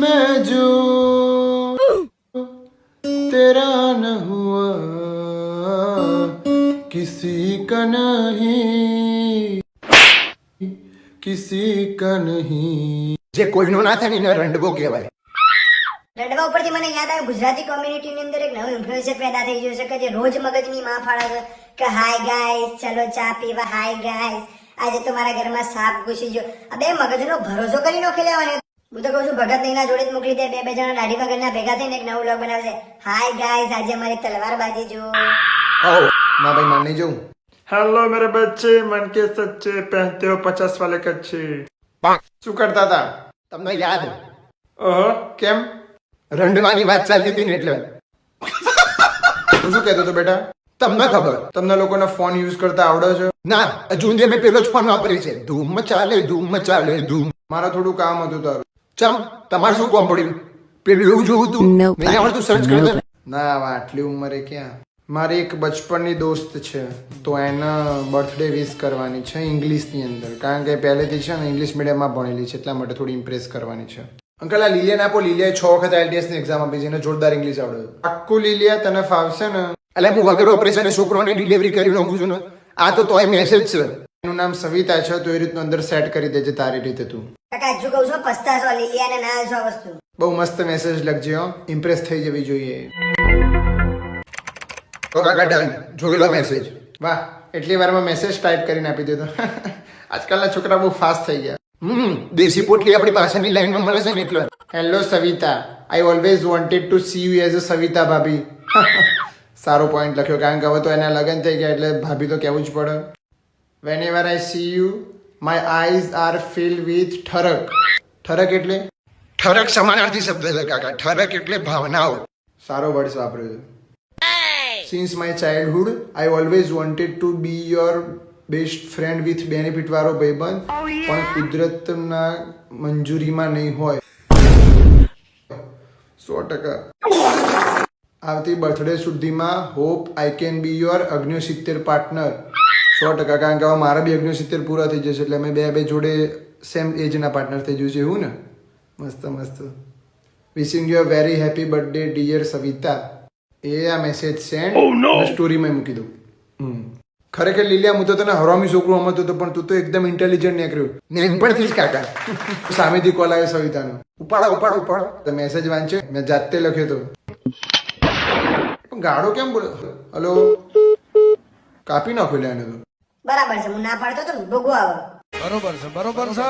मैं जो तेरा न हुआ किसी का नहीं, किसी का નહીં. જે કોઈનો ના થાય ને એને રંડવો કહેવાય. રડવા ઉપરથી મને યાદ આવ્યું, ગુજરાતી કોમ્યુનિટીની અંદર એક નવું ઇન્ફ્લુએન્સર પેદા થઈ ગયું છે કે જે રોજ મગજની માં ફાળે છે કે હાય ગાઈસ ચલો ચા પીવા, હાય ગાઈસ આજે તો મારા ઘરમાં સાપ ઘૂસી ગયો. આ બે મગજનો ભરોસો કરી નો ખેલાવાને. હું તો કહું છું ભગત નહીના જોડે જ મોકલી દે, બે જણા દાઢી વગરના ભેગા થઈને એક નવું વ્લોગ બનાવશે. હાય ગાઈસ આજે અમારી તલવારબાજી જો. आओ ना भाई मान नहीं जाऊं. हेलो मेरे बच्चे, मन के सच्चे पहनते हो 50 वाले कच्चे. શું કરતા હતા? તમને યાદ ओहो કેમ? રંડવાની વાત ચાલતી હતી ને એટલે તું શું કહેતો હતો બેટા? તમને ખબર તમને લોકોને ફોન યુઝ કરતા આવડે છે? ના હજુ મેં પેલો જ ફોન વાપરી છે. ધૂમ ચાલે ધૂમ. મારે થોડું કામ હતું તારું. ચમ તમારે શું કોમ પડ્યું? પેલું એવું જોવું તું નહીં આવડતું સર્ચ કરતો. ના હવે આટલી ઉંમરે ક્યાં. મારી એક બચપણની દોસ્ત છે તો એના બર્થડે વિશ કરવાની છે ઇંગ્લિશની અંદર, કારણ કે પહેલેથી છે ને ઇંગ્લિશ મીડિયમમાં ભણેલી છે એટલા માટે થોડી ઇમ્પ્રેસ કરવાની છે. અંકલ આ લીલિયાને આપો. લીલિયાએ 6 વખત IELTS ની એક્ઝામ આપી છે, એને જોરદાર ઇંગ્લિશ આવડે. આખું લીલિયા તને ફાવશે ને? એટલે હું વગર ઓપરેશન છોકરોને ડિલિવરી કરી નાખું છું ને. આ તો તોય મેસેજ છે. એનું નામ સવિતા છે તો એ રીતનું અંદર સેટ કરી દેજે તારી રીતે તું. કાકા હજુ કહું છું પસ્તાશો લીલિયાને ના છો વસ્તુ. બહુ મસ્ત મેસેજ લખજે હો, ઇમ્પ્રેસ થઈ જવી જોઈએ. તો કાકા ડન જોઈ લો મેસેજ. વાહ એટલી વારમાં મેસેજ ટાઈપ કરીને આપી દીધો. આજકાલના છોકરા બહુ ફાસ્ટ થઈ ગયા. દેશી પોટલી આપણી પાસેની લાઈનમાં મળે છે ને એટલે. Hello Savita, I always wanted to C you as a Savita ભાભી. સારો પોઈન્ટ લખ્યો, કારણ કે હવે તો એના લગ્ન થઈ ગયા એટલે ભાભી તો કહેવું જ પડે. Whenever I see you my eyes are filled with ઠરક. ઠરક એટલે? ઠરક સમાનાર્થી શબ્દ છે કાકા. ઠરક એટલે ભાવનાઓ. સારો વર્ડ વાપર્યો છે. Since my childhood I always wanted to B your best friend with benefit વાળો ભાઈબંધ, પણ કુદરતના મંજૂરીમાં નહીં હોય. 100%. આવતી બર્થડે સુધીમાં hope I can be your 69 partner. 100%, કારણ કે હવે મારા બી 69 પૂરા થઈ જશે એટલે અમે બે જોડે સેમ એજના પાર્ટનર થઈ જશે એવું ને. મસ્ત મસ્ત. Wishing you a very happy birthday dear Savita. એ આ મેસેજ સેન્ડ સ્ટોરીમાં મૂકી દઉં. ખરેખર લીલિયા હું તો તને હરામી છોકરું સમજતો હતો પણ તું તો એકદમ ઇન્ટેલિજન્ટ નીકળ્યો. નાનપણથી જ કાકા. સામેથી કોલ આવ્યો સવિતાનો. ઉપાડો. તો મેસેજ વાંચ્યો, મેં જાતે લખ્યો હતો. ગાડો કેમ બોલે? હલો કાપી નાખો લે એને તો. બરાબર છે, હું ના પાડતો તો ભોગવો આવે. બરોબર છે.